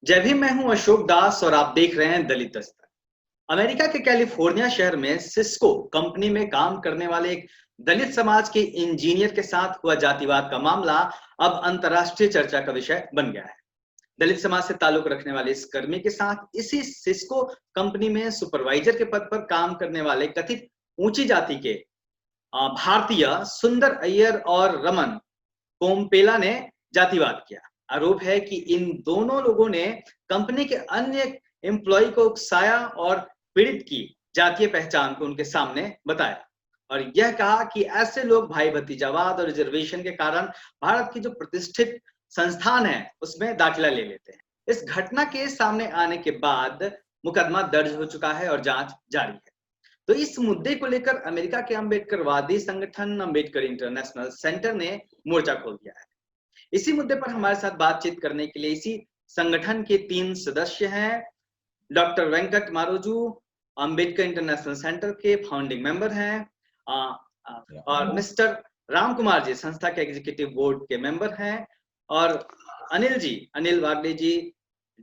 जय भीम। मैं हूं अशोक दास और आप देख रहे हैं दलित दस्तक। अमेरिका के कैलिफोर्निया शहर में सिस्को कंपनी में काम करने वाले एक दलित समाज के इंजीनियर के साथ हुआ जातिवाद का मामला अब अंतर्राष्ट्रीय चर्चा का विषय बन गया है। दलित समाज से ताल्लुक रखने वाले इस कर्मी के साथ इसी सिस्को कंपनी में सुपरवाइजर के पद पर काम करने वाले कथित ऊंची जाति के भारतीय सुंदर अय्यर और रमन कोमपेला ने जातिवाद किया। आरोप है कि इन दोनों लोगों ने कंपनी के अन्य एम्प्लॉय को उकसाया और पीड़ित की जातीय पहचान को उनके सामने बताया और यह कहा कि ऐसे लोग भाई भतीजावाद और रिजर्वेशन के कारण भारत की जो प्रतिष्ठित संस्थान है उसमें दाखिला ले लेते हैं। इस घटना के सामने आने के बाद मुकदमा दर्ज हो चुका है और जांच जारी है। तो इस मुद्दे को लेकर अमेरिका के अम्बेडकरवादी संगठन अम्बेडकर इंटरनेशनल सेंटर ने मोर्चा खोल दिया है। इसी मुद्दे पर हमारे साथ बातचीत करने के लिए इसी संगठन के 3 सदस्य हैं। Doctor Venkat Maroju Ambedkar international centre के फाउंडिंग मेंबर हैं और मिस्टर राम कुमार जी संस्था के एग्जीक्यूटिव बोर्ड के मेंबर हैं और अनिल वागले जी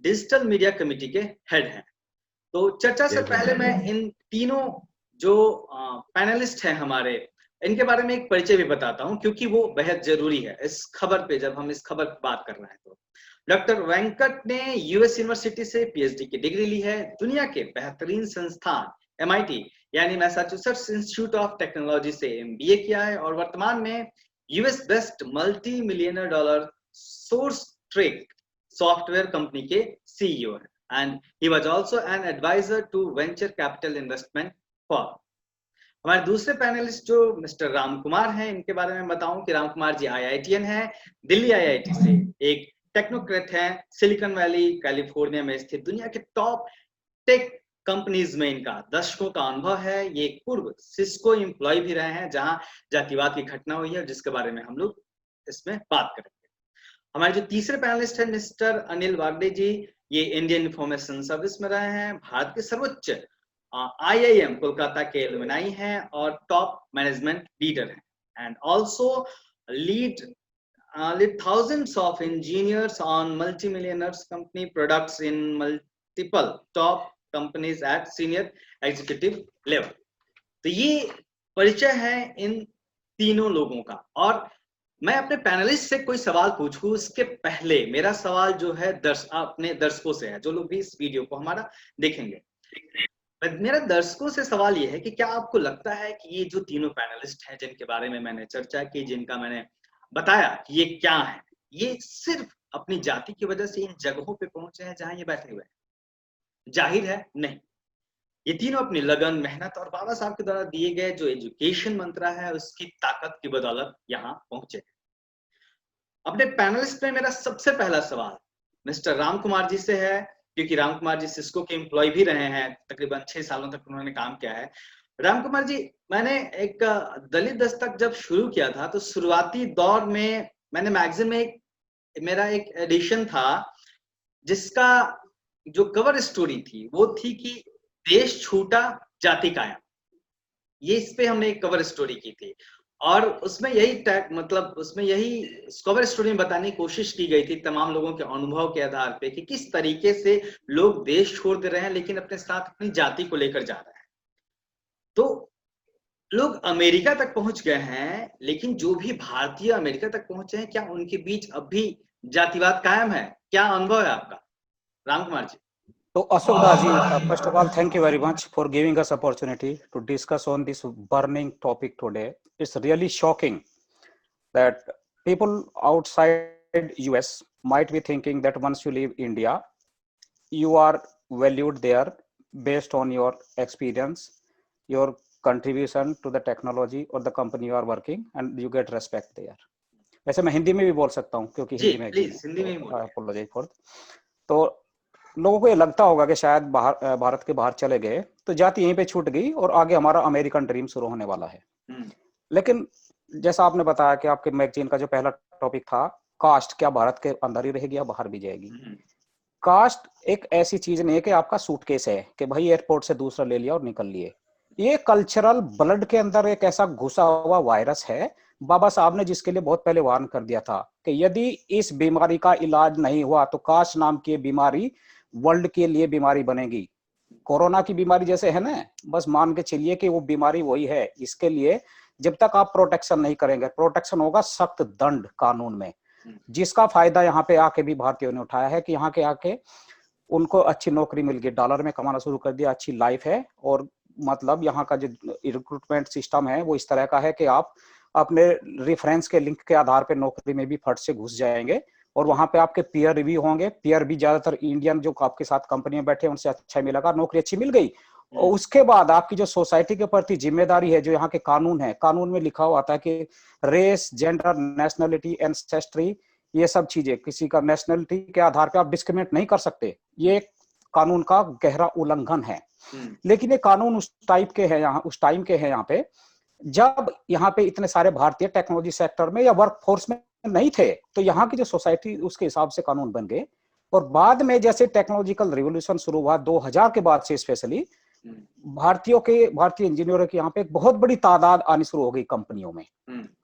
डिजिटल मीडिया कमेटी के हेड हैं। तो चर्चा से पहले मैं इन तीनों जो पैनलिस्ट हैं हमारे, इनके बारे में एक परिचय भी बताता हूं क्योंकि वो बेहद जरूरी है इस खबर पे, जब हम इस खबर पर बात कर रहे हैं। तो डॉक्टर वेंकट ने यूएस यूनिवर्सिटी से पीएचडी की डिग्री ली है। दुनिया के बेहतरीन संस्थान एमआईटी यानी मैसाचुसेट्स इंस्टीट्यूट ऑफ टेक्नोलॉजी से एमबीए किया है और वर्तमान में US based multi millionaire dollar source trek software company के सीईओ है and he was also an advisor to venture capital investment firm। हमारे दूसरे पैनलिस्ट जो मिस्टर राम कुमार हैं, इनके बारे में बताऊं कि राम कुमार जी आईआईटीएन हैं, दिल्ली आईआईटी से एक टेक्नोक्रेट हैं, सिलिकॉन वैली कैलिफोर्निया में स्थित दुनिया के टॉप टेक कंपनीज में इनका दशकों का अनुभव है। ये पूर्व सिस्को एम्प्लॉय भी रहे हैं जहां जातिवाद की घटना हुई है, जिसके बारे में हम लोग इसमें बात करेंगे। हमारे जो तीसरे पैनलिस्ट हैं मिस्टर अनिल वागले जी, ये इंडियन इंफॉर्मेशन सर्विस में रहे हैं, भारत के सर्वोच्च आईआईएम कोलकाता के एलुमनाई हैं और टॉप मैनेजमेंट लीडर हैं and also lead thousands of engineers on multi-millionaires company products in multiple top companies at senior executive level। तो ये परिचय है इन तीनों लोगों का। और मैं अपने पैनलिस्ट से कोई सवाल पूछूं उसके पहले मेरा सवाल जो है अपने दर्शकों से है, जो लोग भी इस वीडियो को हमारा देखेंगे। मेरा दर्शकों से सवाल ये है कि क्या आपको लगता है कि ये जो तीनों पैनलिस्ट हैं जिनके बारे में मैंने चर्चा की, जिनका मैंने बताया कि ये क्या है, ये सिर्फ अपनी जाति की वजह से इन जगहों पे पहुंचे हैं जहां ये बैठे हुए हैं? जाहिर है नहीं। ये तीनों अपनी लगन, मेहनत और बाबा साहब के द्वारा दिए गए जो एजुकेशन मंत्रा है उसकी ताकत की बदौलत यहाँ पहुंचे। अपने पैनलिस्ट में मेरा सबसे पहला सवाल मिस्टर राम कुमार जी से है, क्योंकि राम कुमार जी सिस्को के एम्प्लॉय भी रहे हैं, तकरीबन 6 सालों तक उन्होंने काम किया है। राम कुमार जी, मैंने एक दलित दस्तक जब शुरू किया था तो शुरुआती दौर में मैंने मैगजीन में मेरा एक एडिशन था जिसका जो कवर स्टोरी थी वो थी कि देश छूटा जाति कायम। ये इस पे हमने एक कवर स्टोरी की थी और उसमें यही उसमें यही कवर स्टोरी में बताने की कोशिश की गई थी तमाम लोगों के अनुभव के आधार पे कि किस तरीके से लोग देश छोड़ दे रहे हैं लेकिन अपने साथ अपनी जाति को लेकर जा रहे हैं। तो लोग अमेरिका तक पहुंच गए हैं, लेकिन जो भी भारतीय अमेरिका तक पहुंचे हैं, क्या उनके बीच अब भी जातिवाद कायम है? क्या अनुभव है आपका, Ram Kumar ji? So Ashok Daji, first of all, thank you very much for giving us opportunity to discuss on this burning topic today. It's really shocking that people outside US might be thinking that once you leave India, you are valued there based on your experience, your contribution to the technology or the company you are working, and you get respect there. वैसे मैं हिंदी में भी बोल सकता हूँ क्योंकि हिंदी में apologise for. तो लोगों को ये लगता होगा कि शायद भारत के बाहर चले गए तो जाति यहीं पे छूट गई और आगे हमारा अमेरिकन ड्रीम शुरू होने वाला है। लेकिन जैसा आपने बताया कि आपके मैगजीन का जो पहला टॉपिक था कास्ट, क्या भारत के अंदर ही रहेगी या बाहर भी जाएगी? कास्ट एक ऐसी चीज नहीं है कि आपका सूटकेस है कि भाई एयरपोर्ट से दूसरा ले लिया और निकल लिए। ये कल्चरल ब्लड के अंदर एक ऐसा घुसा हुआ वायरस है बाबा साहब ने जिसके लिए बहुत पहले वार्न कर दिया था कि यदि इस बीमारी का इलाज नहीं हुआ तो काश नाम की बीमारी वर्ल्ड के लिए बीमारी बनेगी। कोरोना की बीमारी जैसे है ना, बस मान के चलिए कि वो बीमारी वही है। इसके लिए जब तक आप प्रोटेक्शन नहीं करेंगे, प्रोटेक्शन होगा सख्त दंड कानून में, जिसका फायदा यहाँ पे आके भी भारतीयों ने उठाया है कि यहाँ के आके उनको अच्छी नौकरी मिल गई, डॉलर में कमाना शुरू कर दिया, अच्छी लाइफ है। और मतलब यहाँ का जो रिक्रूटमेंट सिस्टम है वो इस तरह का है कि आप अपने रेफरेंस के लिंक के आधार पर नौकरी में भी फट से घुस जाएंगे और वहां पे आपके पीयर रिव्यू होंगे। पीयर भी ज्यादातर इंडियन जो आपके साथ कंपनी में बैठे उनसे अच्छा मिलेगा, नौकरी अच्छी मिल गई। और उसके बाद आपकी जो सोसाइटी के प्रति जिम्मेदारी है, जो यहाँ के कानून है, कानून में लिखा हुआ आता है कि रेस, जेंडर, नेशनलिटी, एंसेस्ट्री, ये सब चीजें, किसी का नेशनलिटी के आधार पे आप डिस्क्रिमिनेट नहीं कर सकते। ये कानून का गहरा उल्लंघन है। लेकिन ये कानून उस टाइप के हैं यहाँ, उस टाइम के हैं यहाँ पे जब यहाँ पे इतने सारे भारतीय टेक्नोलॉजी सेक्टर में या वर्क फोर्स में नहीं थे, तो यहाँ की जो सोसाइटी उसके हिसाब से कानून बन गए। और बाद में जैसे टेक्नोलॉजिकल रिवोल्यूशन शुरू हुआ 2000 के बाद से, स्पेशली भारतीय इंजीनियरों की यहाँ पे एक बहुत बड़ी तादाद आनी शुरू हो गई कंपनियों में।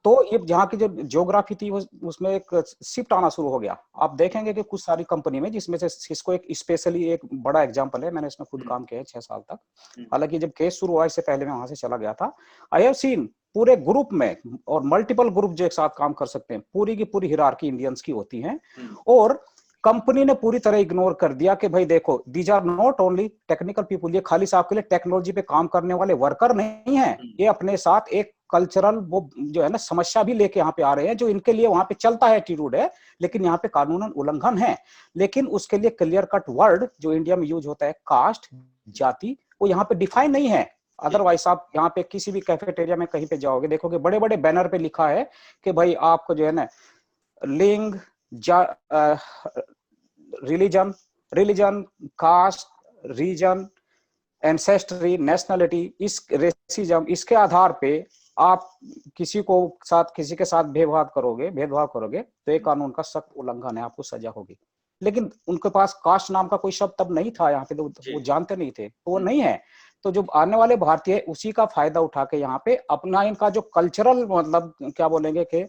तो ये जहाँ की जो ज्योग्राफी थी उसमें एक शिफ्ट आना शुरू हो गया। आप देखेंगे कि कुछ सारी कंपनी में, जिसमें से सिस्को एक स्पेशली एक बड़ा एग्जांपल है, मैंने इसमें खुद काम किया है 6 साल तक। हालांकि जब केस शुरू हुआ इससे पहले मैं वहां से चला गया था। आई हैव सीन पूरे ग्रुप में, और मल्टीपल ग्रुप जो एक साथ काम कर सकते हैं, पूरी की पूरी हिरार्की इंडियंस की होती है। और कंपनी ने पूरी तरह इग्नोर कर दिया कि भाई देखो, these are not only technical people, ये खाली साहब के लिए टेक्नोलॉजी पे काम करने वाले वर्कर नहीं है, ये अपने साथ एक कल्चरल वो जो है ना समस्या भी लेके यहाँ पे आ रहे हैं, जो इनके लिए वहां पे चलता है, एटीट्यूड है, लेकिन यहाँ पे कानूनन उल्लंघन है। लेकिन उसके लिए क्लियर कट वर्ड जो इंडिया में यूज होता है, कास्ट, जाति, वो यहाँ पे डिफाइन नहीं है। अदरवाइज आप यहाँ पे किसी भी कैफेटेरिया में कहीं पे जाओगे, देखोगे बड़े बड़े बैनर पे लिखा है कि भाई आपको जो है ना लिंग, religion, caste, region, ancestry, nationality, इस रेसिज्म, इसके आधार पे आप किसी के साथ भेदभाव करोगे तो ये कानून का सख्त उल्लंघन है, आपको सजा होगी। लेकिन उनके पास कास्ट नाम का कोई शब्द तब नहीं था यहाँ पे, तो वो जानते नहीं थे, तो वो नहीं है। तो जो आने वाले भारतीय उसी का फायदा उठा के यहाँ पे अपना इनका जो कल्चरल, मतलब क्या बोलेंगे कि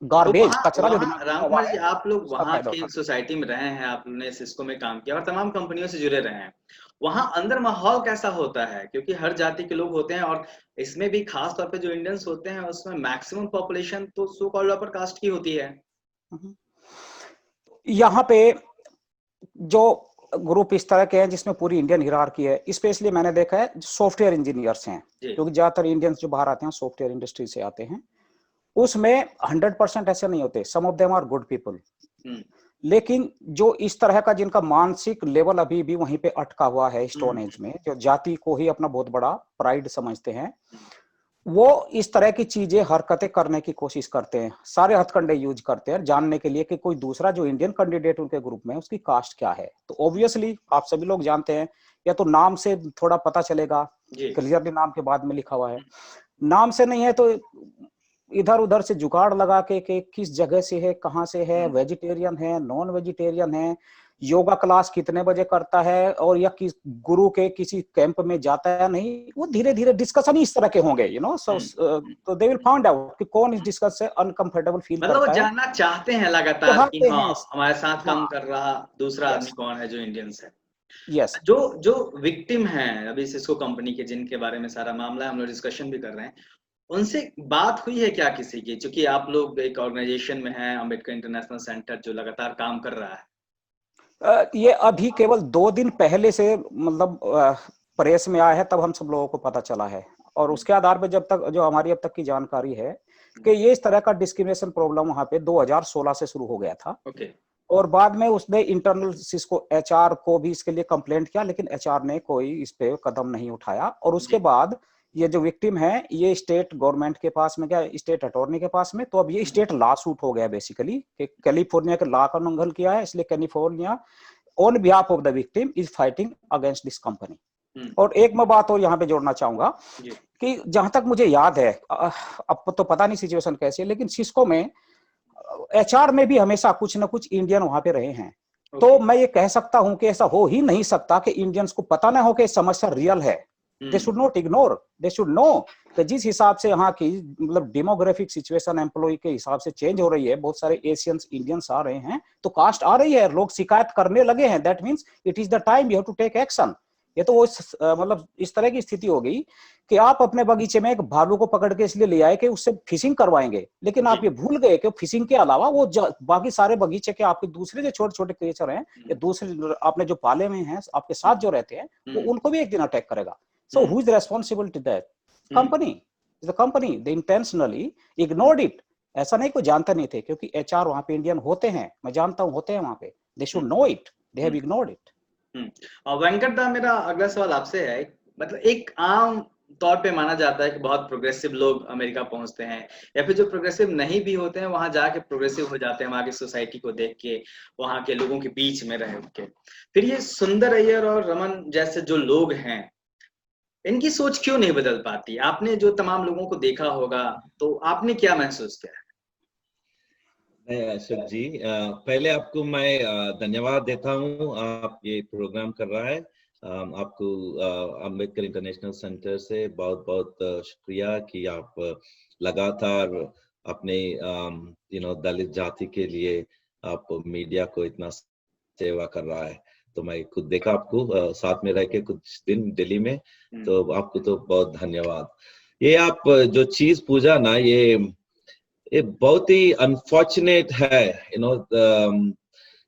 गार्बेज, कचरा जो राम कुमार जी, आप लोग वहाँ की सोसाइटी में रहे हैं, आपने सिस्को में काम किया और तमाम कंपनियों से जुड़े रहे हैं, वहाँ अंदर माहौल कैसा होता है? क्योंकि हर जाति के लोग होते हैं और इसमें भी खास तौर पे जो इंडियंस होते हैं उसमें मैक्सिमम पॉपुलेशन तो सो कॉल्ड अपर कास्ट की होती है। यहाँ पे जो ग्रुप इस तरह के हैं जिसमें पूरी इंडियन हिरार्की है, स्पेशली मैंने देखा है सॉफ्टवेयर इंजीनियर्स हैं, क्योंकि ज्यादातर इंडियंस जो बाहर आते हैं सॉफ्टवेयर इंडस्ट्री से आते हैं। उसमें 100% ऐसे नहीं होते, some of them are good people, लेकिन जो इस तरह का जिनका मानसिक लेवल अभी भी वहीं पे अटका हुआ है स्टोन एज में, जो जाति को ही अपना बहुत बड़ा प्राइड समझते हैं, वो इस तरह की चीजें, हरकतें करने की कोशिश करते हैं, सारे हथकंडे यूज करते हैं जानने के लिए कि कोई दूसरा जो इंडियन कैंडिडेट उनके ग्रुप में उसकी कास्ट क्या है। तो ऑब्वियसली आप सभी लोग जानते हैं, या तो नाम से थोड़ा पता चलेगा, क्लियरली नाम के बाद में लिखा हुआ है, नाम से नहीं है तो इधर उधर से जुगाड़ लगा के किस जगह से है, कहाँ से है, वेजिटेरियन है, नॉन वेजिटेरियन है, योगा क्लास कितने बजे करता है, और या किस गुरु के किसी कैंप में जाता है नहीं, वो धीरे धीरे डिस्कशन इस तरह के होंगे, यू नो। सो तो दे विल फाइंड आउट कि कौन इस डिस्कस से अनकंफर्टेबल फील करता है, मतलब वो जानना चाहते हैं लगातार कि हाँ हमारे साथ काम कर रहा दूसरा आदमी कौन है जो इंडियंस है। यस, जो विक्टिम है अभी सिस्को कंपनी के, जिनके बारे में सारा मामला हम लोग डिस्कशन भी कर रहे हैं, उनसे बात हुई है क्या किसी की? क्योंकि आप लोग एक ऑर्गेनाइजेशन में हैं, अंबेडकर इंटरनेशनल सेंटर, जो लगातार काम कर रहा है। ये अभी केवल 2 दिन पहले से मतलब प्रेस में आया है, तब हम सब लोगों को पता चला है। और उसके आधार पर जब तक जो हमारी अब तक की जानकारी है कि ये इस तरह का डिस्क्रिमिनेशन प्रॉब्लम वहां पे 2016 से शुरू हो गया था। और बाद में उसने इंटरनल सिस्को एचआर को भी इसके लिए कंप्लेंट किया, लेकिन एचआर ने कोई इस पे कदम नहीं उठाया। और उसके बाद ये जो विक्टिम है ये स्टेट गवर्नमेंट के पास में गया, स्टेट अटॉर्नी के पास में। तो अब ये स्टेट लॉ सूट हो गया बेसिकली, कि कैलिफोर्निया के लॉ का उल्लंघन किया है, इसलिए California on behalf of the victim is fighting against this company. और एक मैं बात और यहाँ पे जोड़ना चाहूंगा कि जहां तक मुझे याद है, अब तो पता नहीं सिचुएशन कैसी है, लेकिन सिस्को में एचआर में भी हमेशा कुछ ना कुछ इंडियन वहां पे रहे हैं। तो मैं ये कह सकता हूं कि ऐसा हो ही नहीं सकता कि इंडियंस को पता ना हो कि समस्या रियल है। They should not ignore, they should no कि जिस हिसाब से यहाँ की मतलब डेमोग्राफिक सिचुएशन एम्प्लॉय के हिसाब से चेंज हो रही है, बहुत सारे एशियंस इंडियंस आ रहे हैं, तो कास्ट आ रही है, लोग शिकायत करने लगे हैं, that means it is the time you have to take action. ये तो वो मतलब इस तरह की स्थिति हो गई कि आप अपने बगीचे में एक भालू को पकड़ के इसलिए ले आए कि उससे फिशिंग करवाएंगे, लेकिन आप ये भूल गए कि फिशिंग के अलावा वो बाकी सारे बगीचे के आपके दूसरे जो छोटे छोटे क्रिएचर हैं या दूसरे आपने जो पाले में हैं आपके साथ जो रहते हैं, वो उनको भी एक दिन अटैक करेगा। So who is responsible to that? Company, the company, they intentionally ignored it. ऐसा नहीं कोई जानते नहीं थे, क्योंकि एचआर वहां पे इंडियन होते हैं, मैं जानता हूं होते हैं वहां पे, they should know it, they have ignored it. Venkat da, मेरा अगला सवाल आपसे है, मतलब एक आम तौर पे माना जाता है कि बहुत प्रोग्रेसिव लोग अमेरिका पहुंचते हैं, या फिर जो प्रोग्रेसिव नहीं भी होते हैं वहां जाके प्रोग्रेसिव हो जाते हैं, वहां की सोसाइटी को देख के, वहां के लोगों के बीच में रह के। फिर ये सुंदर अय्यर और रमन जैसे जो लोग हैं, इनकी सोच क्यों नहीं बदल पाती? आपने जो तमाम लोगों को देखा होगा, तो आपने क्या महसूस किया? अशोक जी, पहले आपको मैं धन्यवाद देता हूँ, आप ये प्रोग्राम कर रहा है। आपको अम्बेडकर इंटरनेशनल सेंटर से बहुत बहुत शुक्रिया कि आप लगातार अपने दलित जाति के लिए आप मीडिया को इतना सेवा कर रहा है। तो मैं खुद देखा आपको साथ में रह के कुछ दिन दिल्ली में, तो आपको तो बहुत धन्यवाद। ये आप जो चीज पूछा ना, ये बहुत ही अनफॉर्चुनेट है,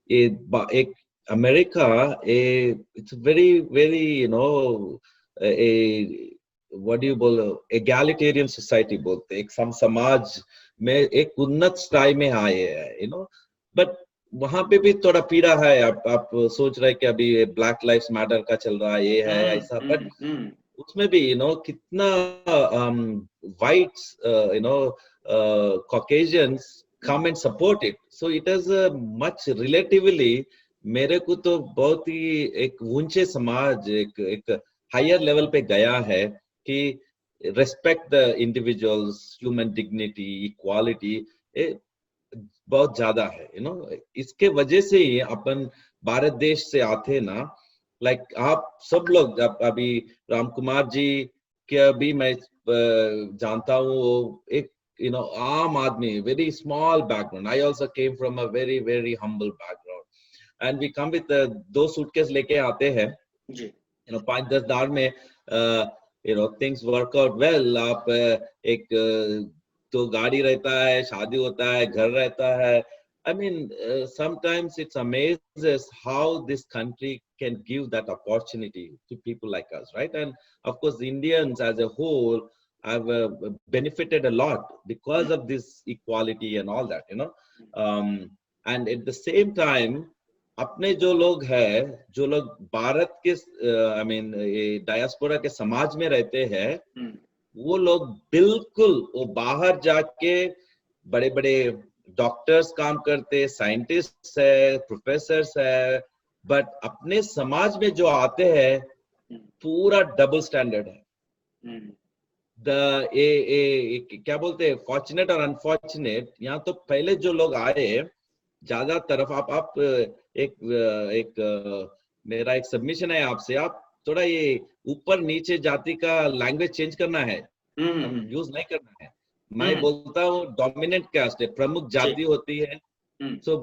ये एक America, it's very very what do you बोलो, एगैलिटेरियन सोसाइटी बोलते हैं, एक समाज में एक उन्नत स्टाइल में आए हैं, बट वहां पे भी थोड़ा पीड़ा है। आप सोच रहे कि अभी ब्लैक लाइव्स मैटर का चल रहा है, ये है ऐसा, बट उसमें भी कितना whites Caucasians come and support it, so it is much relatively, मेरे को तो बहुत ही एक ऊंचे समाज, एक हायर लेवल पे गया है कि respect the individuals, human dignity, equality, बहुत ज्यादा है, इसके वजह से ही अपन भारत देश से आते ना, लाइक आप सब लोग, अभी राम कुमार जी के भी मैं जानता हूँ, वो एक आम आदमी, very small background. I also came from a very very humble background, and we come with 2 suitcase लेके आते हैं जी, 5-10 दार में things work out well. आप एक तो गाड़ी रहता है, शादी होता है, घर रहता है. I mean, sometimes it's amazes how this country can give that opportunity to people like us, right? And of course, the Indians as a whole have benefited a lot because of this equality and all that, and at the same time, अपने जो लोग हैं, जो लोग भारत के I mean diaspora के समाज में रहते हैं, वो लोग बिल्कुल वो बाहर जाके बड़े बड़े डॉक्टर्स काम करते, साइंटिस्ट है, प्रोफेसर्स है, बट अपने समाज में जो आते हैं पूरा डबल स्टैंडर्ड है। क्या बोलते हैं, फॉर्चुनेट और अनफॉर्चुनेट, यहाँ तो पहले जो लोग आए ज्यादा तरफ, आप एक मेरा एक सबमिशन है आपसे, आप थोड़ा ये ऊपर नीचे जाति का लैंग्वेज चेंज करना है, यूज नहीं करना है। मैं बोलता हूँ डोमिनेंट कास्ट है, प्रमुख जाति होती है, सो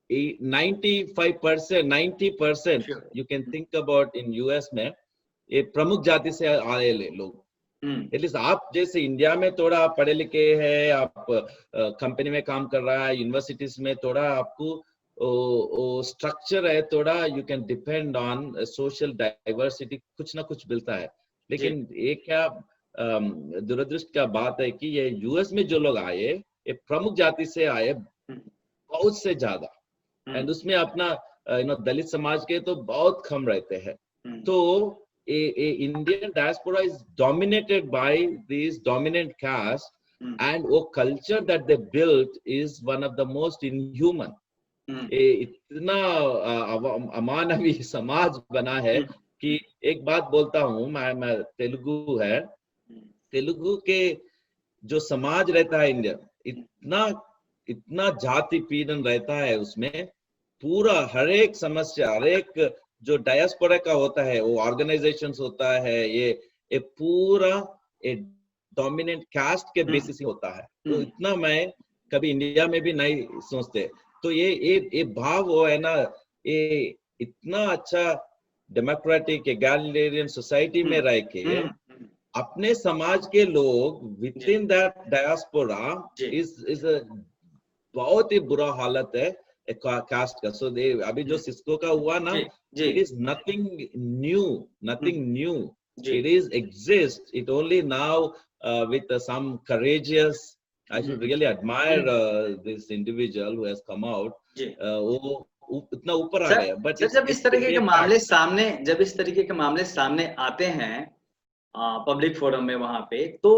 95% 90% you can think about in US में ये प्रमुख जाति से आए लोग। एटलीस्ट आप जैसे इंडिया में थोड़ा पढ़े लिखे हैं, आप कंपनी में काम कर रहा है, यूनिवर्सिटीज में थोड़ा आपको स्ट्रक्चर है, थोड़ा you can depend on social diversity, कुछ ना कुछ मिलता है। लेकिन ये क्या दुरदृष्ट का बात है कि ये यूएस में जो लोग आए, ये प्रमुख जाति से आए बहुत से ज्यादा, एंड उसमें अपना दलित समाज के तो बहुत कम रहते हैं। तो Indian diaspora is dominated by these dominant caste, and वो culture that they built is one of the most inhuman. इतना अमानवी समाज बना है कि एक बात बोलता हूँ, मैं तेलुगु है, तेलुगु के जो समाज रहता है इंडिया, इतना जाति पीड़न रहता है उसमें, पूरा हर एक समस्या, हर एक जो डायस्पोरा का होता है, वो ऑर्गेनाइजेशंस होता है, ये ये पूरा एक डोमिनेंट कास्ट के बेसिस ही होता है। तो इतना मैं कभी इंडिया में भी नहीं सोचते। तो ये भाव वो है ना, ये इतना अच्छा डेमोक्रेटिक एगैलिटेरियन सोसाइटी में रह के अपने समाज के लोग with in that diaspora is बहुत ही बुरा हालत है कास्ट का। सो अभी जो सिस्को का हुआ ना, it is nothing new, it is exists, it only now with some courageous, I should really admire this individual who has come out, वो इतना ऊपर आ गया। बट जब इस तरीके के मामले सामने आते हैं पब्लिक फोरम में वहां पे, तो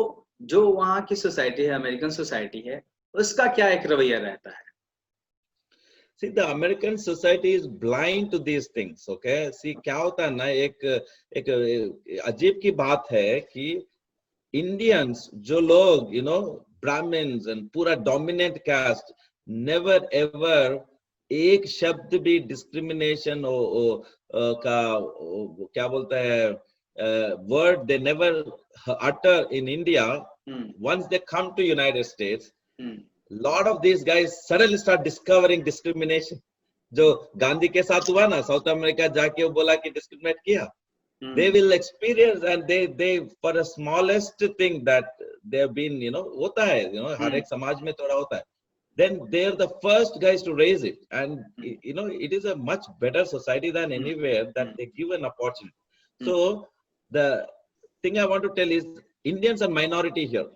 जो वहां की सोसाइटी है, अमेरिकन सोसाइटी है, उसका क्या एक रवैया रहता है? See, the American society is blind to these things, okay? See, क्या होता है ना, एक अजीब की बात है कि इंडियंस जो लोग ब्राह्मण्स एंड पूरा डोमिनेंट कास्ट, नेवर एवर एक शब्द भी डिस्क्रिमिनेशन का क्या बोलता है word they never utter in India. Once they come to United States, lot of these guys suddenly start discovering discrimination। जो गांधी के साथ हुआ ना, साउथ अमेरिका जाके वो बोला कि डिस्क्रिमिनेट किया, they will experience and they for a smallest thing that they have been होता है, हर एक समाज में थोड़ा होता है, then they are the first guys to raise it, and it is a much better society than anywhere that they give an opportunity। So the thing I want to tell is Indians are minority here।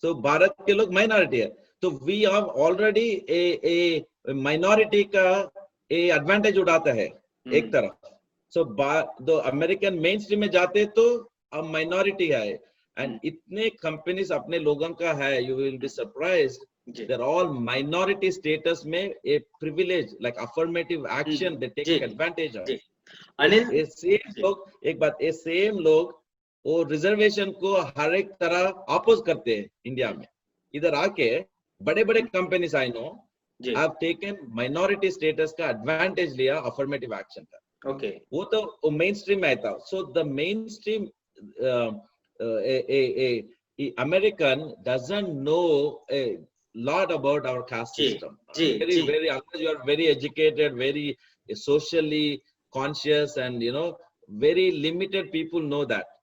So Bharat के लोग minority है, तो we have already a minority का advantage उठाता है एक तरफ। सो दो अमेरिकन मेन स्ट्रीम में जाते तो अब माइनॉरिटी है, एंड इतने कंपनीज अपने लोगों का है, you will be surprised, they are all minority status में a privilege like affirmative action they take advantage of. ये सेम लोग वो रिजर्वेशन को हर एक तरह अपोज करते हैं इंडिया में। इधर आके बड़े बड़े companies I know have taken minority status का एडवांटेज लिया अफर्मेटिव एक्शन का। ओके, वो तो मेन स्ट्रीम में था। So the main stream American doesn't know a lot about our caste system। Unless you are very educated, very socially conscious, and very limited people know that।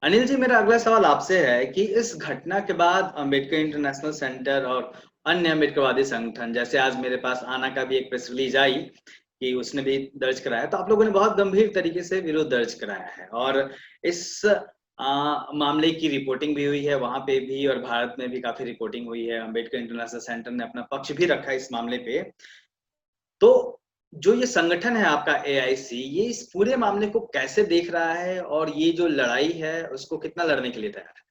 Anil ji, मेरा अगला सवाल आपसे है कि इस घटना के बाद अंबेडकर इंटरनेशनल सेंटर और अन्य अम्बेडकरवादी संगठन, जैसे आज मेरे पास आना का भी एक प्रेस रिलीज आई कि उसने भी दर्ज कराया, तो आप लोगों ने बहुत गंभीर तरीके से विरोध दर्ज कराया है, और इस मामले की रिपोर्टिंग भी हुई है वहां पे भी, और भारत में भी काफी रिपोर्टिंग हुई है। अंबेडकर इंटरनेशनल सेंटर ने अपना पक्ष भी रखा है इस मामले पे। तो जो ये संगठन है आपका AIC, ये इस पूरे मामले को कैसे देख रहा है, और ये जो लड़ाई है उसको कितना लड़ने के लिए तैयार है?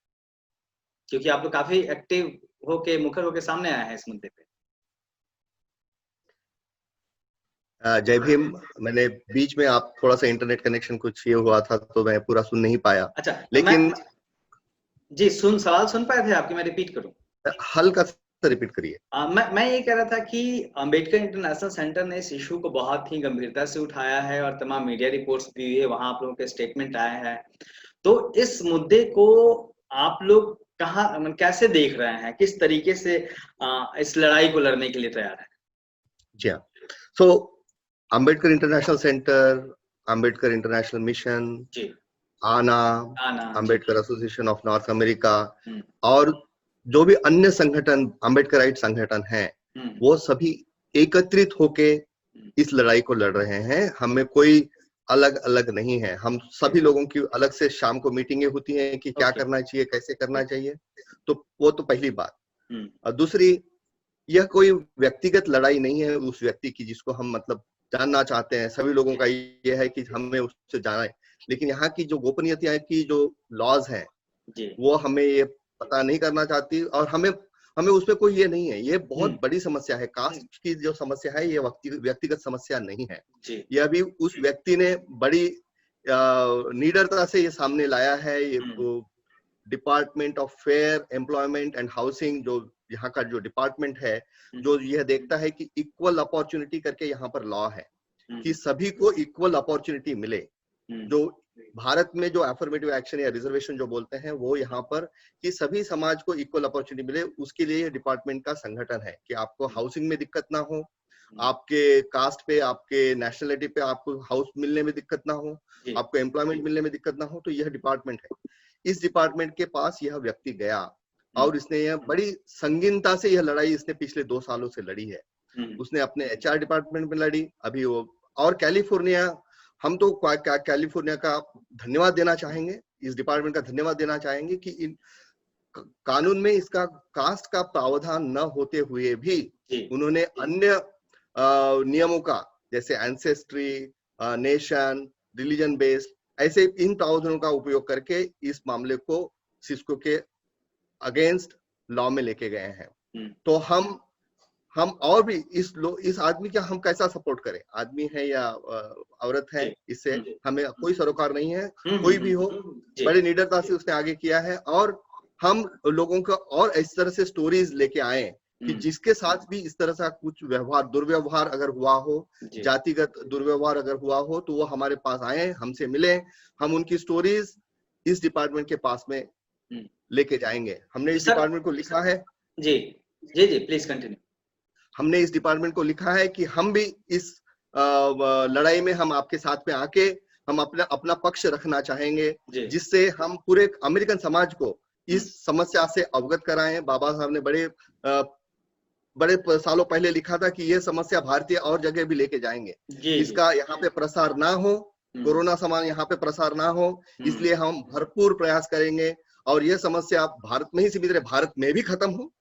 क्योंकि आप लोग काफी एक्टिव होके, मुखर होके सामने आए हैं इस मुद्दे पे। जय भीम। मैंने बीच में आप थोड़ा सा इंटरनेट कनेक्शन कुछ ये हुआ था तो मैं पूरा सुन नहीं पाया। अच्छा, लेकिन जी सवाल सुन पाए थे आपके? मैं रिपीट करूं? हल्का सा रिपीट करिए। मैं ये कह रहा था कि अंबेडकर इंटरनेशनल सेंटर ने इस इशू को बहुत ही गंभीरता से उठाया है, और तमाम मीडिया रिपोर्ट्स भी हुई है, वहां आप लोगों के स्टेटमेंट आए हैं। तो इस मुद्दे को आप लोग कहाँ, कैसे देख रहे हैं, किस तरीके से इस लड़ाई को लड़ने के लिए तैयार है? जी हाँ, so Ambedkar international centre, Ambedkar international mission, AANA, Ambedkar association of North America, और जो भी अन्य संगठन अंबेडकराइट संगठन हैं, वो सभी एकत्रित होके इस लड़ाई को लड़ रहे हैं। हमें कोई अलग अलग नहीं है, हम सभी लोगों की अलग से शाम को मीटिंगें होती हैं कि क्या करना चाहिए, कैसे करना चाहिए। तो वो तो पहली बात। और दूसरी, यह कोई व्यक्तिगत लड़ाई नहीं है उस व्यक्ति की जिसको हम मतलब जानना चाहते हैं। सभी लोगों का ये है कि हमें उससे जाना है, लेकिन यहाँ की जो गोपनीयता की जो लॉज हैं वो हमें ये पता नहीं करना चाहती, और हमें हमें उसमें कोई ये नहीं है। ये बहुत बड़ी समस्या है, कास्ट की जो समस्या है ये व्यक्तिगत समस्या नहीं है। ये अभी उस व्यक्ति ने बड़ी निडरता से ये सामने लाया है। ये department of fair employment and housing, जो यहाँ का जो डिपार्टमेंट है, जो यह देखता है कि इक्वल अपॉर्चुनिटी करके यहाँ पर लॉ है कि सभी को इक्वल अपॉर्चुनिटी मिले। जो भारत में जो एफर्मेटिव एक्शन या रिजर्वेशन जो बोलते हैं वो यहाँ पर कि सभी समाज को इक्वल अपॉर्चुनिटी मिले, उसके लिए ये डिपार्टमेंट का संगठन है कि आपको हाउसिंग में दिक्कत ना हो, आपके कास्ट पे, आपके नेशनलिटी पे आपको हाउस मिलने में दिक्कत ना हो, आपको एम्प्लॉयमेंट मिलने में दिक्कत ना हो, तो यह डिपार्टमेंट है। इस डिपार्टमेंट के पास यह व्यक्ति गया और इसने यह बड़ी संगीनता से यह लड़ाई इसने पिछले 2 सालों से लड़ी है। उसने अपने एचआर डिपार्टमेंट में लड़ी, अभी वो, और कैलिफोर्निया, हम तो कैलिफोर्निया का धन्यवाद देना चाहेंगे, इस डिपार्टमेंट का धन्यवाद देना चाहेंगे कि इन कानून में इसका कास्ट का प्रावधान न होते हुए भी उन्होंने अन्य नियमों का, जैसे एंसेस्ट्री, नेशन, रिलीजन बेस्ड, ऐसे इन प्रावधानों का उपयोग करके इस मामले को सिस्को के अगेंस्ट लॉ में लेके गए हैं। तो हम और भी इस आदमी का हम कैसा सपोर्ट करें, आदमी है या औरत है, इससे हमें कोई सरोकार नहीं है। कोई भी हो, बड़ी निडरता से उसने आगे किया है। और हम लोगों को और इस तरह से स्टोरीज लेके आए कि जिसके साथ भी इस तरह से कुछ व्यवहार, दुर्व्यवहार अगर हुआ हो, जातिगत दुर्व्यवहार अगर हुआ हो, तो वो हमारे पास आए, हमसे मिले, हम उनकी स्टोरीज इस डिपार्टमेंट के पास में लेके जाएंगे। हमने इस डिपार्टमेंट को लिखा है, जी जी जी प्लीज कंटिन्यू। हमने इस डिपार्टमेंट को लिखा है कि हम भी इस लड़ाई में हम आपके साथ में आके हम अपना पक्ष रखना चाहेंगे, जिससे हम पूरे अमेरिकन समाज को इस समस्या से अवगत कराएं। बाबा साहब ने बड़े सालों पहले लिखा था कि यह समस्या भारतीय और जगह भी लेके जाएंगे, इसका यहाँ पे प्रसार ना हो, कोरोना समान यहाँ पे प्रसार ना हो, इसलिए हम भरपूर प्रयास करेंगे। और यह समस्या भारत में ही सीमित रहे, भारत में भी खत्म हो,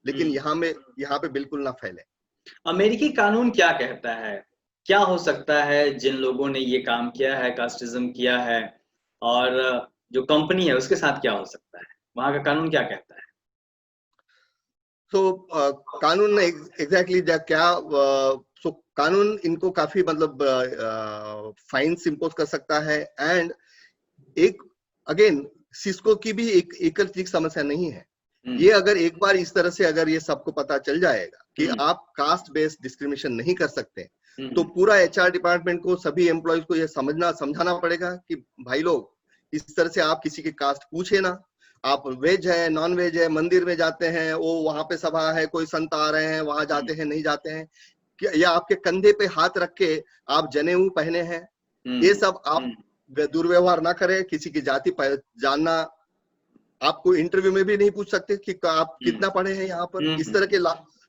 लेकिन यहाँ पे बिल्कुल ना फैले। अमेरिकी कानून क्या कहता है, क्या हो सकता है जिन लोगों ने ये काम किया है, कास्टिज्म किया है, और जो कंपनी है उसके साथ क्या हो सकता है, वहां का कानून क्या कहता है? तो कानून ने एग्जैक्टली क्या, सो कानून इनको काफी मतलब फाइन्स इंपोज कर सकता है। एंड एक अगेन सिस्को की भी एक एकल समस्या नहीं है। ये अगर एक बार इस तरह से अगर ये सबको पता चल जाएगा कि आप कास्ट बेस्ड डिस्क्रिमिनेशन नहीं कर सकते, तो पूरा एचआर डिपार्टमेंट को, सभी एम्प्लॉयज को ये समझाना पड़ेगा कि भाई लोग, इस तरह से आप किसी के कास्ट पूछे ना, आप वेज है, नॉन वेज है, मंदिर में जाते हैं, वो वहां पे सभा है, कोई संत आ रहे हैं, वहां जाते हैं, नहीं जाते हैं, या आपके कंधे पे हाथ रख के आप जनेऊ पहने हैं, ये सब आप दुर्व्यवहार ना करें। किसी की जाति जानना, आपको इंटरव्यू में भी नहीं पूछ सकते कि आप कितना पढ़े हैं यहाँ पर, इस तरह के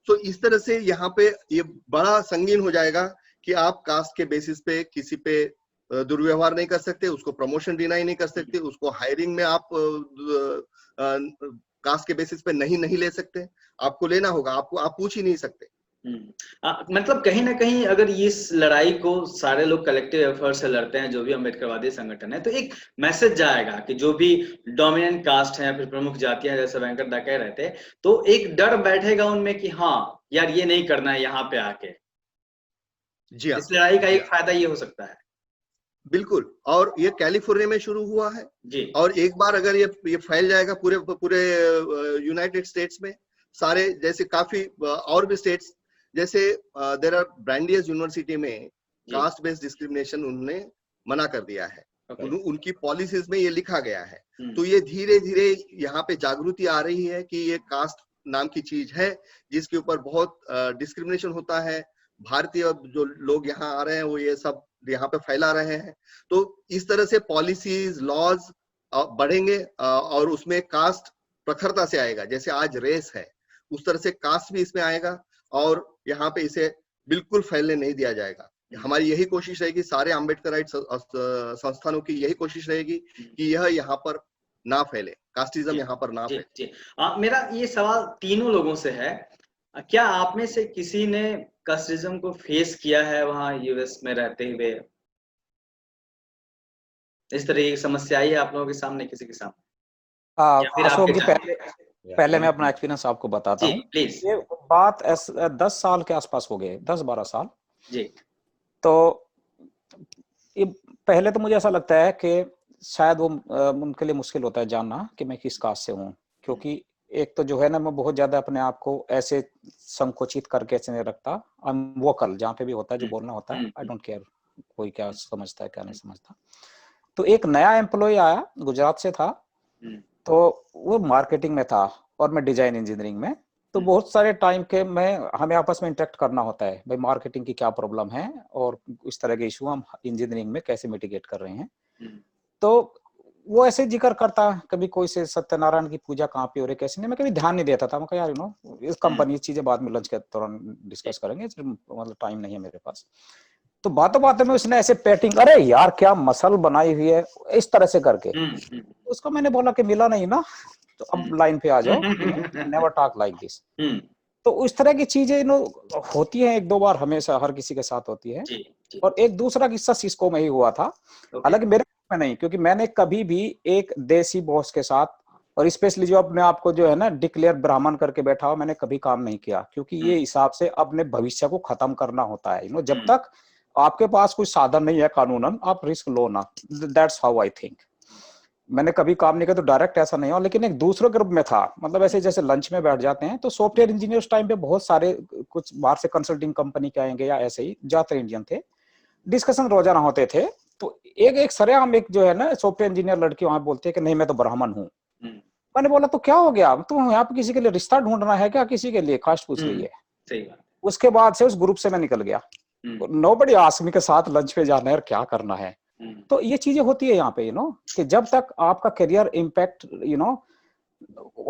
तो इस तरह से यहाँ पे ये बड़ा संगीन हो जाएगा कि आप कास्ट के बेसिस पे किसी पे दुर्व्यवहार नहीं कर सकते, उसको प्रमोशन डिनाई नहीं कर सकते, उसको हायरिंग में आप कास्ट के बेसिस पे नहीं ले सकते, आपको लेना होगा, आप पूछ ही नहीं सकते। मतलब कहीं ना कहीं अगर इस लड़ाई को सारे लोग कलेक्टिव एफर्ट से लड़ते हैं, जो भी अम्बेडकरवादी संगठन है, तो एक मैसेज जाएगा कि जो भी डोमिनेंट कास्ट है या फिर प्रमुख जातियां, जैसे वेंकट दा कह रहे थे, तो एक डर बैठेगा उनमें कि हाँ यार ये नहीं करना है यहाँ पे आके। जी, इस लड़ाई का एक फायदा ये हो सकता है। बिल्कुल, और ये कैलिफोर्निया में शुरू हुआ है जी। और एक बार अगर ये फैल जाएगा पूरे यूनाइटेड स्टेट्स में, सारे जैसे काफी और भी स्टेट्स, जैसे देयर आर ब्रांडियस यूनिवर्सिटी में कास्ट बेस्ड डिस्क्रिमिनेशन उन्होंने मना कर दिया है। उनकी पॉलिसीज में ये लिखा गया है। तो ये धीरे धीरे यहाँ पे जागृति आ रही है कि ये कास्ट नाम की चीज है जिसके ऊपर बहुत डिस्क्रिमिनेशन होता है। भारतीय जो लोग यहाँ आ रहे हैं वो ये सब यहाँ पे फैला रहे हैं। तो इस तरह से पॉलिसीज, लॉज बढ़ेंगे और उसमें कास्ट प्रखरता से आएगा। जैसे आज रेस है, उस तरह से कास्ट भी इसमें आएगा और यहाँ पे इसे बिल्कुल फैलने नहीं दिया जाएगा। हमारी यही कोशिश रहेगी, सारे अम्बेडकराइट संस्थानों की यही कोशिश रहेगी कि यह यहाँ पर ना फैले, कास्टिज्म यहाँ पर ना फैले। मेरा ये सवाल तीनों लोगों से है, क्या आप में से किसी ने कास्टिज्म को फेस किया है वहां यूएस में रहते हुए? इस तरह की समस्या आई है आप लोगों के सामने, किसी के सामने? अशोक जी, पहले मैं अपना एक्सपीरियंस आपको बताता हूँ। प्लीज। ये बात 10 साल के आसपास हो गए, 10-12 साल जी। तो ये पहले तो मुझे ऐसा लगता है कि शायद वो उनके लिए मुश्किल होता है जानना कि मैं किस कास्ट से हूँ, क्योंकि एक तो जो है ना, मैं बहुत ज्यादा अपने आप को ऐसे संकोचित करके ऐसे नहीं रखता। आई एम वोकल, जहाँ पे भी होता है जो बोलना होता है, आई डोंट केयर कोई क्या समझता है क्या नहीं समझता। तो एक नया एम्प्लॉय आया, गुजरात से था, तो वो मार्केटिंग में था और मैं डिजाइन इंजीनियरिंग में। तो बहुत सारे टाइम के हमें आपस में इंटरेक्ट करना होता है, भाई मार्केटिंग की क्या प्रॉब्लम है और इस तरह के इशू हम इंजीनियरिंग में कैसे मिटिगेट कर रहे हैं। तो वो ऐसे जिक्र करता, कभी कोई से सत्यनारायण की पूजा कहाँ पे हो रही कैसे नहीं, मैं कभी ध्यान नहीं देता था। मैं कहा यार इस कंपनी चीजें बाद में लंच के दौरान डिस्कस करेंगे, मतलब टाइम नहीं है मेरे पास। तो बातों बातों में उसने ऐसे पैटिंग, अरे यार क्या मसल बनाई हुई है, इस तरह से करके। उसको मैंने बोला कि मिला नहीं ना, तो अब लाइन पे आ जाओ, नेवर टॉक लाइक दिस। तो उस तरह की चीजें होती हैं, 1-2 बार हमेशा हर किसी के साथ होती है। और एक दूसरा किस्सा सिस्को में ही हुआ था, हालांकि मेरे में नहीं, क्योंकि मैंने कभी भी एक देसी बॉस के साथ, और स्पेशली जो अपने आप को जो है ना डिक्लेयर ब्राह्मण करके बैठा हो, मैंने कभी काम नहीं किया, क्योंकि ये हिसाब से अपने भविष्य को खत्म करना होता है। जब तक आपके पास कोई साधन नहीं है कानूनन, आप रिस्क लो ना। That's how I think. मैंने कभी काम नहीं किया तो डायरेक्ट ऐसा नहीं हो, लेकिन एक दूसरे ग्रुप में था, मतलब ऐसे जैसे लंच में बैठ जाते हैं तो सॉफ्टवेयर इंजीनियर उस टाइम पे बहुत सारे कुछ बाहर से कंसल्टिंग कंपनी के आएंगे या ऐसे ही ज्यादातर इंडियन थे, डिस्कशन रोजाना होते थे। तो एक सरेआम एक जो है ना सॉफ्टवेयर इंजीनियर लड़की वहां बोलते हैं कि नहीं मैं तो ब्राह्मण हूँ। मैंने बोला तो क्या हो गया, तुम यहाँ पे किसी के लिए रिश्ता ढूंढना है क्या, किसी के लिए कास्ट पूछ रही है। सही बात। उसके बाद से उस ग्रुप से मैं निकल गया। नोबडी आस्क्ड मी के साथ लंच पे जाना है और क्या करना है। तो ये चीजें होती है यहाँ पे कि जब तक आपका करियर इम्पैक्ट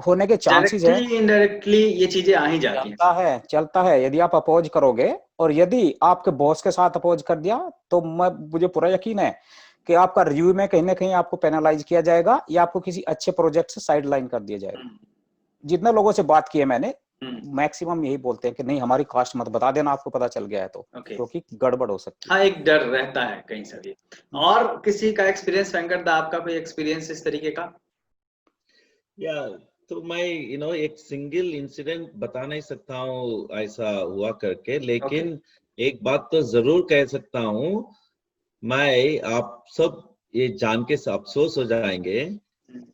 होने के चांसेस है, इनडायरेक्टली ये चीजें आ ही जाती हैं। चलता है। यदि आप अपोज करोगे और यदि आपके बॉस के साथ अपोज कर दिया, तो मुझे पूरा यकीन है कि आपका रिव्यू में कहीं ना कहीं आपको पेनलाइज किया जाएगा या आपको किसी अच्छे प्रोजेक्ट से साइडलाइन कर दिया जाएगा। जितने लोगों से बात की है मैंने, मैक्सिमम यही बोलते हैं कि नहीं हमारी कास्ट मत बता देना, आपको पता चल गया है तो, क्योंकि गड़बड़ हो सकती है। हाँ, एक डर रहता है कहीं से भी। और किसी का एक्सपीरियंस, वेंकट दा, आपका कोई एक्सपीरियंस इस तरीके का? तो मैं एक सिंगल इंसिडेंट बता नहीं सकता हूँ ऐसा हुआ करके, लेकिन एक बात तो जरूर कह सकता हूँ, मैं आप सब ये जान के अफसोस हो जाएंगे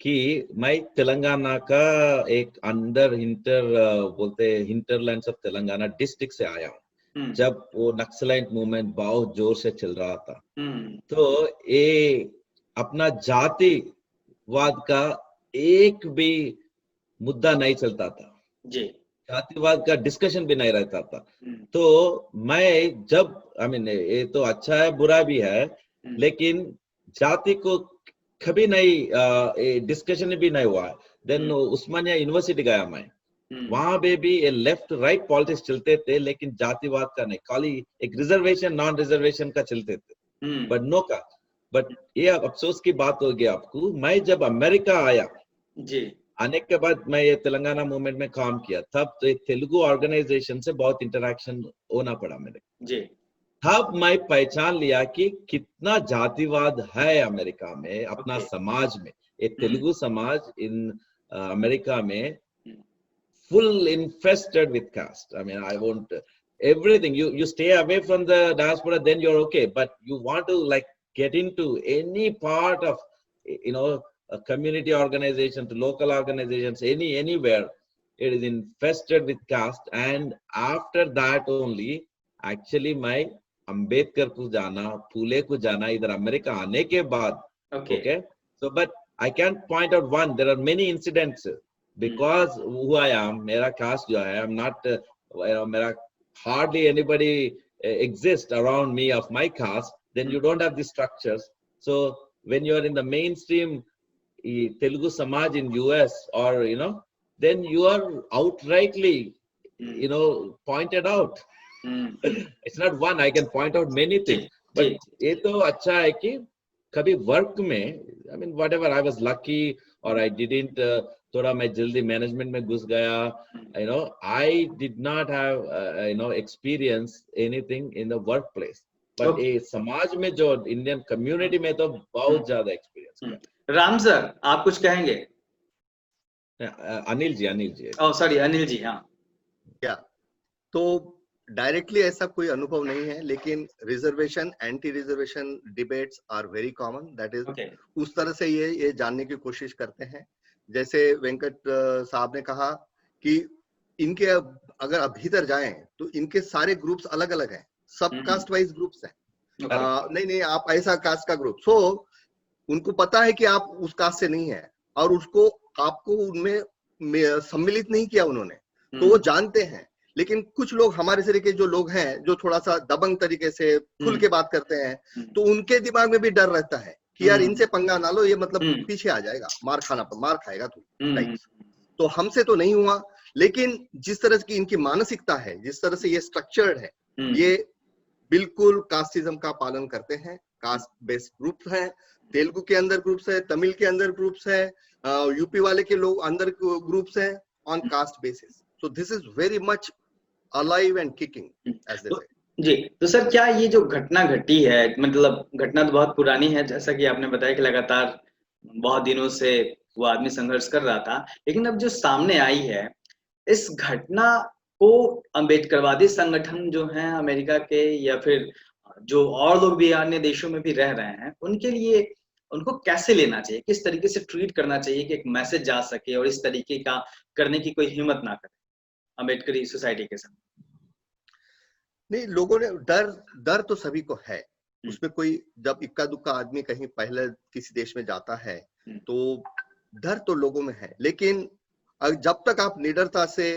कि मैं तेलंगाना का एक बोलते हिंटरलैंड्स ऑफ तेलंगाना डिस्ट्रिक्ट से आया हूँ, जब वो नक्सलाइट मूवमेंट बहुत जोर से चल रहा था। तो ये अपना जातिवाद का एक भी मुद्दा नहीं चलता था जी, जातिवाद का डिस्कशन भी नहीं रहता था। तो मैं जब ये तो अच्छा है बुरा भी है, लेकिन जाति को कभी नहीं डिस्कशन भी नहीं हुआ। देन उस्मानिया यूनिवर्सिटी गया मैं, वहां पे भी ये लेफ्ट राइट पॉलिटिक्स चलते थे, लेकिन जातिवाद का नहीं, खाली एक रिजर्वेशन नॉन रिजर्वेशन का चलते थे, बट नो का। बट ये अफसोस की बात होगी आपको, मैं जब अमेरिका आया जी, आने के बाद मैं ये तेलंगाना मूवमेंट में काम किया, तब तो एक तेलुगु ऑर्गेनाइजेशन से बहुत इंटरेक्शन होना पड़ा मेरे जी। तब मैं पहचान लिया कि कितना जातिवाद है अमेरिका में, अपना समाज में। एक तेलुगु समाज इन अमेरिका में full infested with caste. I won't everything. You stay away from the diaspora, then you're okay. But you want to get into any part of a community organization, to local organizations, anywhere, it is infested with caste. And after that only, actually my Ambedkar को जाना, फूले को जाना, इधर America आने के बाद, okay. So, but I can't point out one. There are many incidents. Because who I am, मेरा caste जो है, I'm not, मेरा hardly anybody exists around me of my caste, then you don't have the structures. So when you are in the mainstream Telugu Samaj in US, or then you are outrightly pointed out. It's not one, I can point out many things. But ये तो अच्छा है कि कभी work में, whatever, I was lucky or I didn't, थोड़ा मैं जल्दी मैनेजमेंट में घुस गया, I did not have experience anything in the workplace, but ये समाज में जो इंडियन कम्युनिटी में तो बहुत ज्यादा एक्सपीरियंस। राम सर, आप कुछ कहेंगे? अनिल जी ओह सॉरी, अनिल जी, हाँ। क्या तो डायरेक्टली ऐसा कोई अनुभव नहीं है, लेकिन reservation anti reservation debates are very common. That is okay. उस तरह से ये जानने की कोशिश करते हैं। जैसे वेंकट साहब ने कहा कि इनके अगर भीतर जाएं तो इनके सारे ग्रुप्स अलग अलग हैं, सब कास्ट वाइज ग्रुप्स हैं। नहीं आप ऐसा कास्ट का ग्रुप, सो उनको पता है कि आप उस कास्ट से नहीं है और उसको आपको उनमें सम्मिलित नहीं किया उन्होंने, तो वो जानते हैं। लेकिन कुछ लोग हमारे तरह के जो लोग हैं, जो थोड़ा सा दबंग तरीके से खुल के बात करते हैं, तो उनके दिमाग में भी डर रहता है कि यार इनसे पंगा ना लो, ये मतलब पीछे आ जाएगा, मार खाएगा तू टाइप्स। तो हमसे तो नहीं हुआ, लेकिन जिस तरह की इनकी मानसिकता है, जिस तरह से ये स्ट्रक्चर्ड है, ये बिल्कुल कास्टिज्म का पालन करते हैं। कास्ट बेस्ड ग्रुप्स हैं, तेलुगु के अंदर ग्रुप्स है, तमिल के अंदर ग्रुप्स है, यूपी वाले के लोग अंदर ग्रुप्स हैं on caste basis. So this is very much alive and kicking as they say. जी, तो सर क्या ये जो घटना घटी है, मतलब घटना तो बहुत पुरानी है, जैसा कि आपने बताया कि लगातार बहुत दिनों से वो आदमी संघर्ष कर रहा था, लेकिन अब जो सामने आई है, इस घटना को अम्बेडकरवादी संगठन जो हैं अमेरिका के, या फिर जो और लोग भी अन्य देशों में भी रह रहे हैं, उनके लिए उनको कैसे लेना चाहिए, किस तरीके से ट्रीट करना चाहिए कि एक मैसेज जा सके और इस तरीके का करने की कोई हिम्मत ना करे अम्बेडकरी सोसाइटी के सामने? नहीं, लोगों ने डर तो सभी को है उसमें। कोई जब इक्का दुक्का आदमी कहीं पहले किसी देश में जाता है तो डर तो लोगों में है, लेकिन जब तक आप निडरता से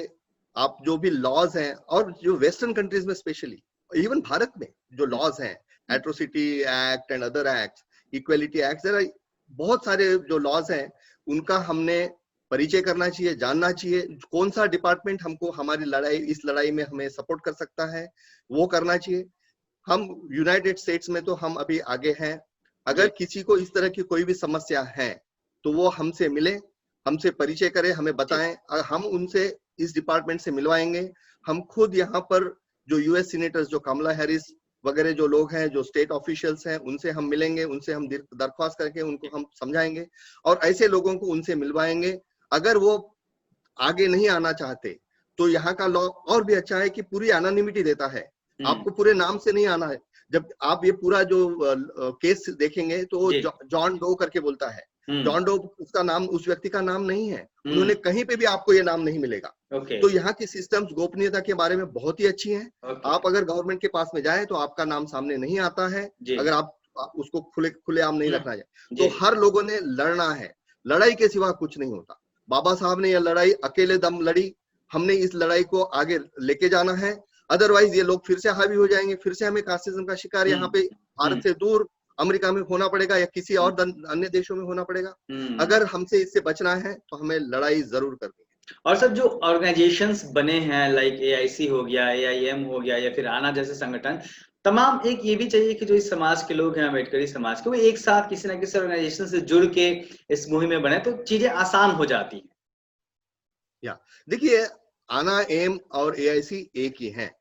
आप जो भी लॉज हैं, और जो वेस्टर्न कंट्रीज में स्पेशली, इवन भारत में जो लॉज हैं, atrocity act and other act, equality act, बहुत सारे जो लॉज हैं, उनका हमने परिचय करना चाहिए, जानना चाहिए। कौन सा डिपार्टमेंट हमको हमारी इस लड़ाई में हमें सपोर्ट कर सकता है, वो करना चाहिए। हम यूनाइटेड स्टेट्स में तो हम अभी आगे हैं। अगर किसी को इस तरह की कोई भी समस्या है तो वो हमसे मिले, हमसे परिचय करें, हमें बताएं, हम उनसे इस डिपार्टमेंट से मिलवाएंगे। हम खुद यहाँ पर जो यूएस सीनेटर्स, जो कमला हैरिस वगैरह जो लोग हैं, जो स्टेट ऑफिशियल्स हैं, उनसे हम मिलेंगे, उनसे हम दरख्वास्त करके उनको हम समझाएंगे और ऐसे लोगों को उनसे मिलवाएंगे। अगर वो आगे नहीं आना चाहते तो यहाँ का लॉ और भी अच्छा है कि पूरी एनोनिमिटी देता है, आपको पूरे नाम से नहीं आना है। जब आप ये पूरा जो केस देखेंगे तो जॉन डो करके बोलता है, जॉन डो उसका नाम, उस व्यक्ति का नाम नहीं है, उन्होंने कहीं पे भी आपको ये नाम नहीं मिलेगा। तो यहाँ की सिस्टम्स गोपनीयता के बारे में बहुत ही अच्छी हैं। आप अगर गवर्नमेंट के पास में जाए तो आपका नाम सामने नहीं आता है, अगर आप उसको खुलेआम नहीं रखना चाहिए। तो हर लोगों ने लड़ना है, लड़ाई के सिवा कुछ नहीं होता। बाबा साहब ने यह लड़ाई अकेले दम लड़ी, हमने इस लड़ाई को आगे लेके जाना है, अदरवाइज ये लोग फिर से हावी हो जाएंगे, फिर से हमें कास्टिज्म का शिकार यहाँ पे भारत से दूर अमेरिका में होना पड़ेगा या किसी और अन्य देशों में होना पड़ेगा। अगर हमसे इससे बचना है तो हमें लड़ाई जरूर करनी है। और सब जो ऑर्गेनाइजेशंस बने हैं, लाइक एआईसी हो गया, एआईएम हो गया, या फिर आना जैसे संगठन, तमाम एक ये भी चाहिए कि जो इस समाज के लोग हैं, अम्बेडकरी समाज के, वो एक साथ किसी न किसी ऑर्गेनाइजेशन से जुड़ के इस मुहिम में बने तो चीजें आसान हो जाती हैं। या देखिए, आना, एम और एआईसी एक ही हैं।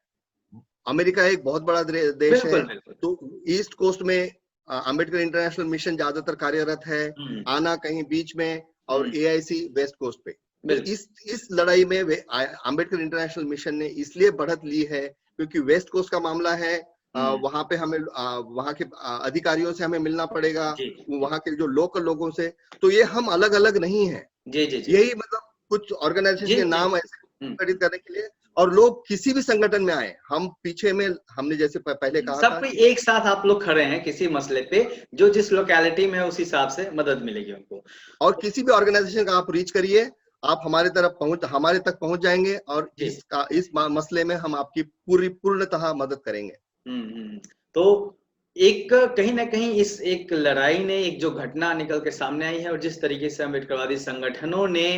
अमेरिका एक बहुत बड़ा देश है, तो ईस्ट कोस्ट में अम्बेडकर इंटरनेशनल मिशन ज्यादातर कार्यरत है, आना कहीं बीच में और एआईसी वेस्ट कोस्ट पे। तो इस लड़ाई में अम्बेडकर इंटरनेशनल मिशन ने इसलिए बढ़त ली है क्योंकि वेस्ट कोस्ट का मामला है, वहां पे हमें वहां के अधिकारियों से हमें मिलना पड़ेगा, वहां के जो लोकल लोगों से। तो ये हम अलग अलग नहीं है, यही मतलब कुछ ऑर्गेनाइजेशन के नाम ऐसे संगठित करने के लिए, और लोग किसी भी संगठन में आए, हम पीछे में, हमने जैसे पहले कहा सब कोई एक साथ आप लोग खड़े हैं किसी मसले पे, जो जिस लोकेलिटी में उस हिसाब से मदद मिलेगी उनको। और किसी भी ऑर्गेनाइजेशन का आप रीच करिए, आप हमारे तक पहुंच जाएंगे और इस मसले में हम आपकी पूर्णतः मदद करेंगे। तो एक कहीं ना कहीं इस एक लड़ाई ने, एक जो घटना निकल के सामने आई है और जिस तरीके से अम्बेडकरवादी संगठनों ने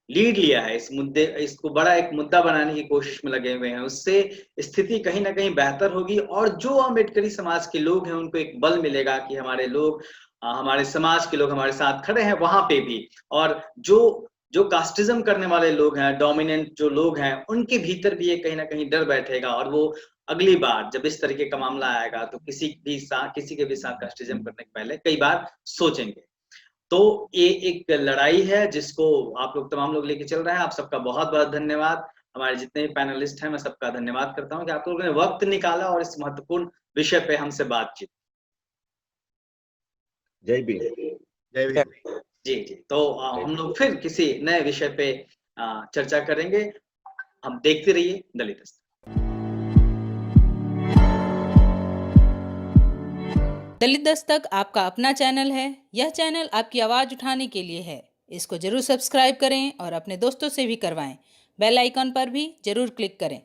लीड लिया है इस मुद्दे, इसको बड़ा एक मुद्दा बनाने की कोशिश में लगे हुए हैं, उससे स्थिति कहीं ना कहीं बेहतर होगी और जो अम्बेडकरी समाज के लोग हैं उनको एक बल मिलेगा कि हमारे लोग, हमारे समाज के लोग हमारे साथ खड़े हैं वहां पे भी, और जो कास्टिज्म करने वाले लोग हैं, डोमिनेंट जो लोग हैं, उनके भीतर भी एक कहीं ना कहीं डर बैठेगा और वो अगली बार जब इस तरीके का मामला आएगा तो किसी के भी साथ कास्टिज्म करने के पहले कई बार सोचेंगे। तो ये एक लड़ाई है जिसको आप लोग तमाम लोग लेके चल रहे हैं। आप सबका बहुत बहुत धन्यवाद। हमारे जितने भी पैनलिस्ट हैं मैं सबका धन्यवाद करता हूं कि आप लोगों ने वक्त निकाला और इस महत्वपूर्ण विषय पे हमसे बातचीत। जय भीम। जय भीम। जी जी, तो हम लोग फिर किसी नए विषय पे चर्चा करेंगे। हम देखते रहिए दलित दस्तक। दलित दस्तक आपका अपना चैनल है। यह चैनल आपकी आवाज उठाने के लिए है। इसको जरूर सब्सक्राइब करें और अपने दोस्तों से भी करवाएं। बेल आइकन पर भी जरूर क्लिक करें।